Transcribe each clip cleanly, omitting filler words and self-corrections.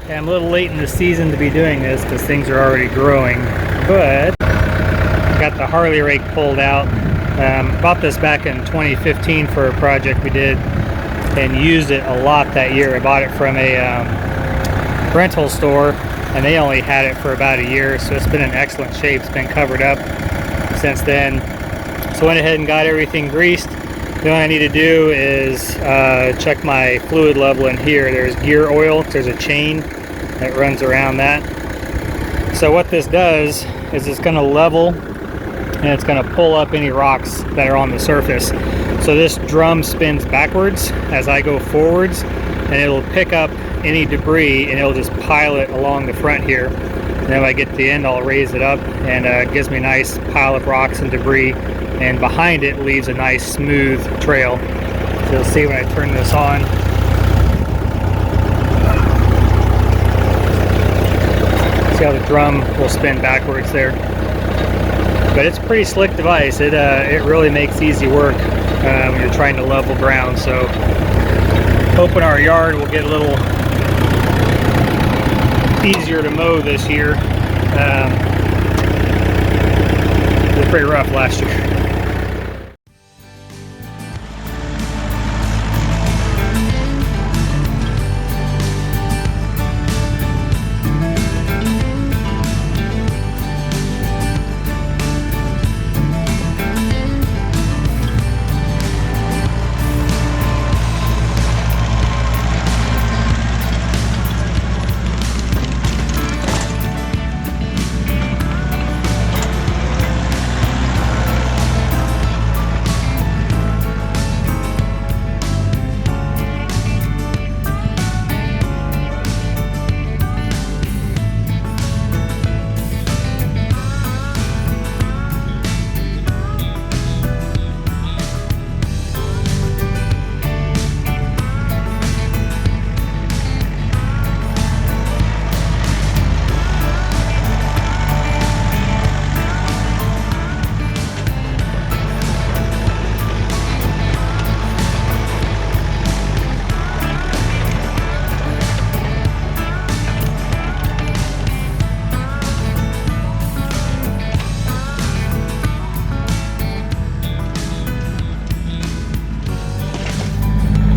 Okay, I'm a little late in the season to be doing this because things are already growing, but I got the Harley rake pulled out. Bought this back in 2015 for a project we did and used it a lot that year. I bought it from a rental store and they only had it for about a year, so it's been in excellent shape. It's been covered up since then. So went ahead and got everything greased. The only I need to do is check my fluid level in here. There's gear oil, there's a chain that runs around that. So what this does is it's going to level and it's going to pull up any rocks that are on the surface. So this drum spins backwards as I go forwards, and it'll pick up any debris and it'll just pile it along the front here. And then when I get to the end, I'll raise it up, and it gives me a nice pile of rocks and debris, and behind it leaves a nice smooth trail. So you'll see when I turn this on. See how the drum will spin backwards there. But it's a pretty slick device. It really makes easy work when you're trying to level ground. So hoping our yard will get a little easier to mow this year. It was pretty rough last year.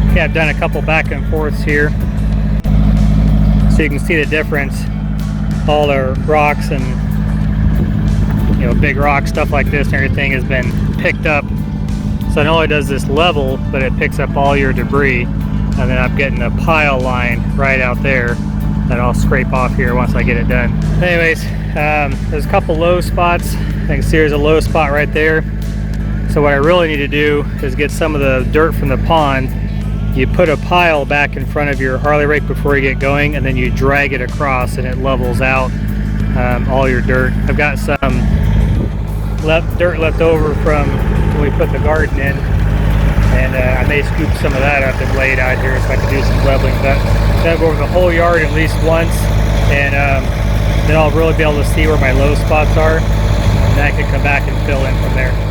Okay, I've done a couple back and forths here, so you can see the difference. All the rocks and big rocks, stuff like this and everything has been picked up. So not only does this level, but it picks up all your debris, and then I'm getting a pile line right out there that I'll scrape off here once I get it done. Anyways, there's a couple low spots. I can see there's a low spot right there. So what I really need to do is get some of the dirt from the pond. You put a pile back in front of your Harley rake before you get going, and then you drag it across and it levels out all your dirt. I've got some dirt left over from when we put the garden in, and I may scoop some of that up and lay it out here so I can do some leveling. But then I'll go over the whole yard at least once, and then I'll really be able to see where my low spots are, and then I can come back and fill in from there.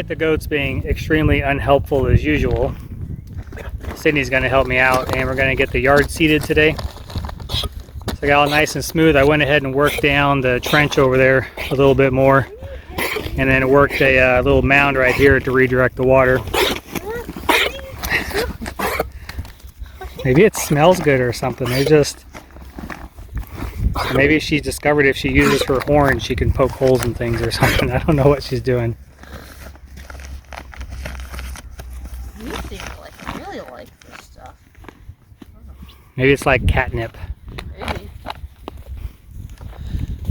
Despite the goats being extremely unhelpful as usual, Sydney's going to help me out, and we're going to get the yard seeded today. So I got all nice and smooth. I went ahead and worked down the trench over there a little bit more, and then worked a little mound right here to redirect the water. Maybe it smells good or something. They just, maybe she discovered if she uses her horn she can poke holes in things or something. I don't know what she's doing. You seem to really like this stuff. Maybe it's like catnip. Maybe.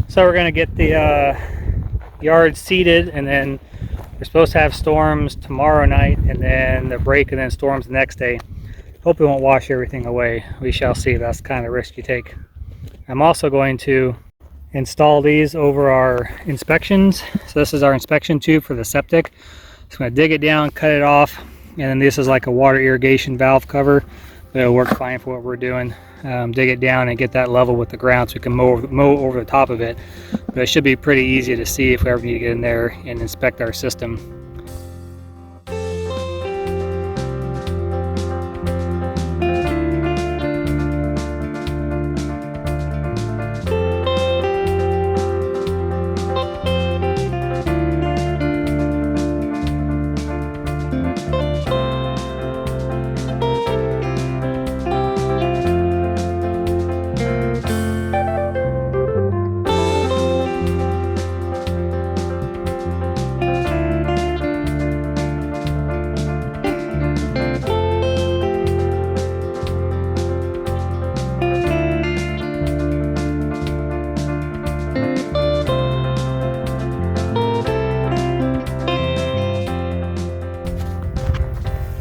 So we're gonna get the yard seeded, and then we're supposed to have storms tomorrow night, and then the break, and then storms the next day. Hope we won't wash everything away. We shall see. That's the kind of risk you take. I'm also going to install these over our inspections. So this is our inspection tube for the septic. So I'm going to dig it down, cut it off, and then this is like a water irrigation valve cover. It'll work fine for what we're doing. Dig it down and get that level with the ground so we can mow over the top of it. But it should be pretty easy to see if we ever need to get in there and inspect our system.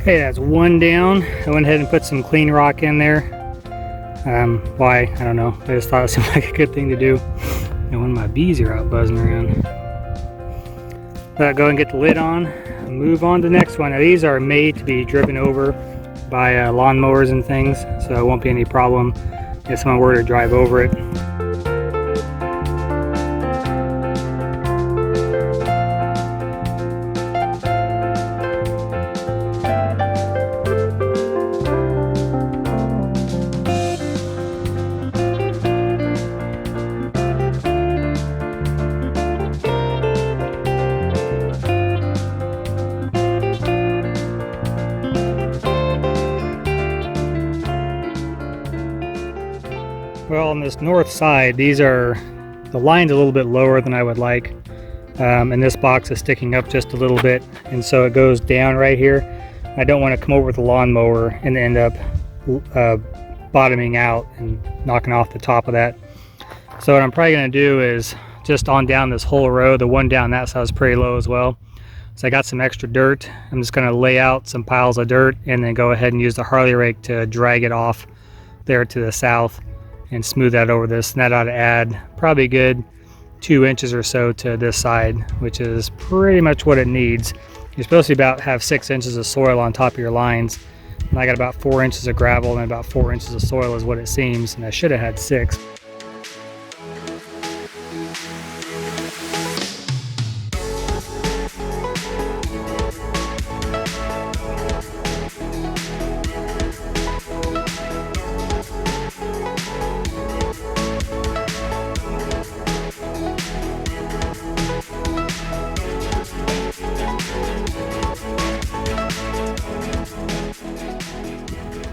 Okay, that's one down. I went ahead and put some clean rock in there. Why? I don't know. I just thought it seemed like a good thing to do. And when my bees are out buzzing around. Go and get the lid on. Move on to the next one. Now these are made to be driven over by lawnmowers and things, so it won't be any problem if someone were to drive over it. Well, on this north side, the line's a little bit lower than I would like, and this box is sticking up just a little bit, and so it goes down right here. I don't want to come over with the lawnmower and end up bottoming out and knocking off the top of that. So what I'm probably going to do is just on down this whole row. The one down that side is pretty low as well. So I got some extra dirt. I'm just going to lay out some piles of dirt and then go ahead and use the Harley rake to drag it off there to the south and smooth that over this, and that ought to add probably a good 2 inches or so to this side, which is pretty much what it needs. You're supposed to have 6 inches of soil on top of your lines, and I got about 4 inches of gravel and about 4 inches of soil is what it seems, and I should have had 6.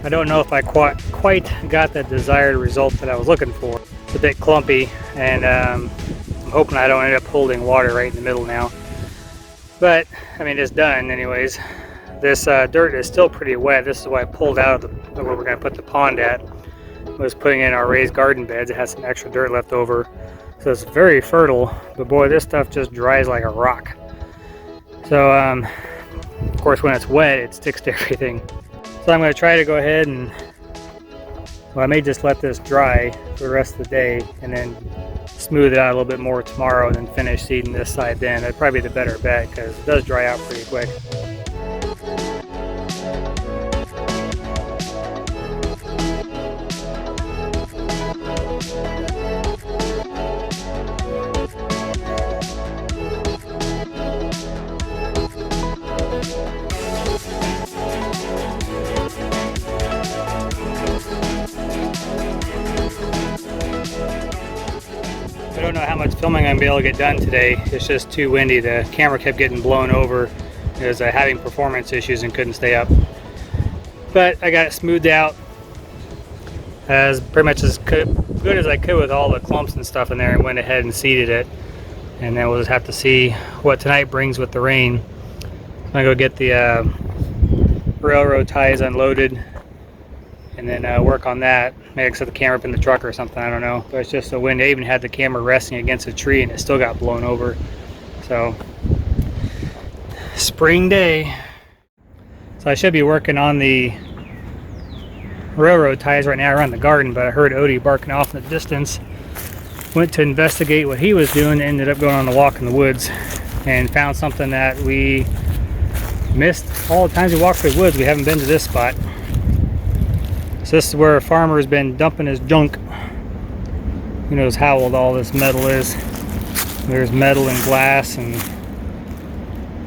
I don't know if I quite got the desired result that I was looking for. It's a bit clumpy, and I'm hoping I don't end up holding water right in the middle now. But, I mean, it's done anyways. This dirt is still pretty wet. This is why I pulled out of where we're going to put the pond at. Was putting in our raised garden beds. It has some extra dirt left over. So it's very fertile, but boy, this stuff just dries like a rock. So, of course, when it's wet, it sticks to everything. So I'm going to try to go ahead and, well, I may just let this dry for the rest of the day and then smooth it out a little bit more tomorrow and then finish seeding this side then. That'd probably be the better bet because it does dry out pretty quick. don't know how much filming I'm going to be able to get done today. It's just too windy. The camera kept getting blown over. It was having performance issues and couldn't stay up. But I got it smoothed out as pretty much as good as I could with all the clumps and stuff in there, and went ahead and seeded it. And then we'll just have to see what tonight brings with the rain. I'm going to go get the railroad ties unloaded and then work on that. Maybe set the camera up in the truck or something, I don't know. But it's just the wind. I even had the camera resting against a tree and it still got blown over. So, spring day. So I should be working on the railroad ties right now around the garden, but I heard Odie barking off in the distance. Went to investigate what he was doing, ended up going on a walk in the woods and found something that we missed all the times we walked through the woods. We haven't been to this spot. So this is where a farmer's been dumping his junk. Who knows how old all this metal is. There's metal and glass, and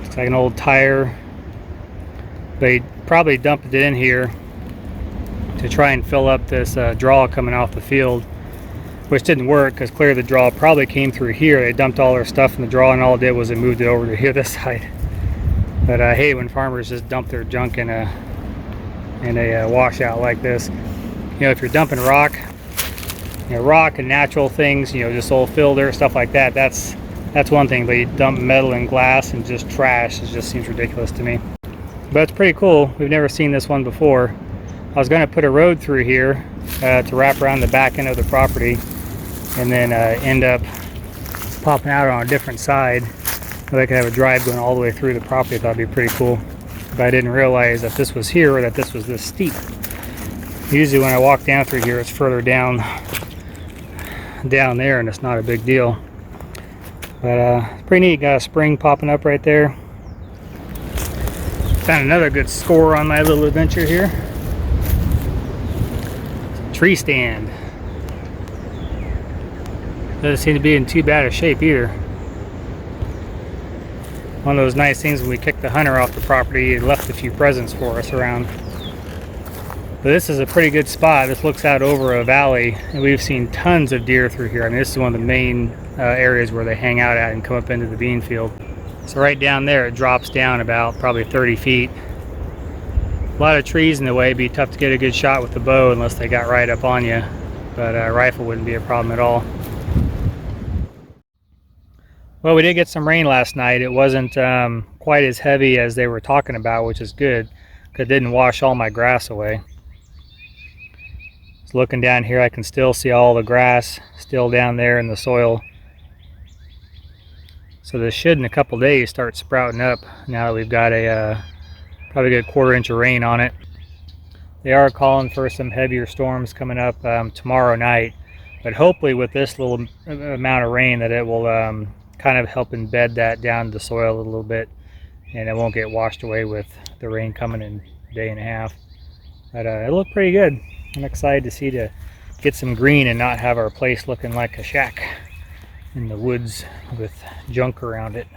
it's like an old tire. They probably dumped it in here to try and fill up this draw coming off the field, which didn't work because clearly the draw probably came through here. They dumped all their stuff in the draw, and all it did was they moved it over to here, this side. But I hate when farmers just dump their junk in a washout like this. You know, if you're dumping rock, you know, rock and natural things, you know, just old fill dirt, stuff like that, that's one thing. But you dump metal and glass and just trash, it just seems ridiculous to me. But it's pretty cool. We've never seen this one before. I was going to put a road through here to wrap around the back end of the property, and then end up popping out on a different side so I could have a drive going all the way through the property. I thought it'd be pretty cool. But I didn't realize that this was here, or that this was this steep. Usually when I walk down through here, it's further down there, and it's not a big deal. But it's pretty neat. Got a spring popping up right there. Found another good score on my little adventure here. Tree stand. Doesn't seem to be in too bad a shape either. One of those nice things when we kicked the hunter off the property, he left a few presents for us around. But this is a pretty good spot. This looks out over a valley, and we've seen tons of deer through here. I mean, this is one of the main areas where they hang out at and come up into the bean field. So right down there, it drops down about probably 30 feet. A lot of trees in the way. It'd be tough to get a good shot with the bow unless they got right up on you. But a rifle wouldn't be a problem at all. Well, we did get some rain last night. It wasn't quite as heavy as they were talking about, which is good, because it didn't wash all my grass away. So looking down here, I can still see all the grass still down there in the soil. So this should, in a couple days, start sprouting up now that we've got a probably a good quarter-inch of rain on it. They are calling for some heavier storms coming up tomorrow night, but hopefully with this little amount of rain that it will kind of help embed that down to the soil a little bit, and it won't get washed away with the rain coming in a day and a half. But it looked pretty good. I'm excited to get some green and not have our place looking like a shack in the woods with junk around it.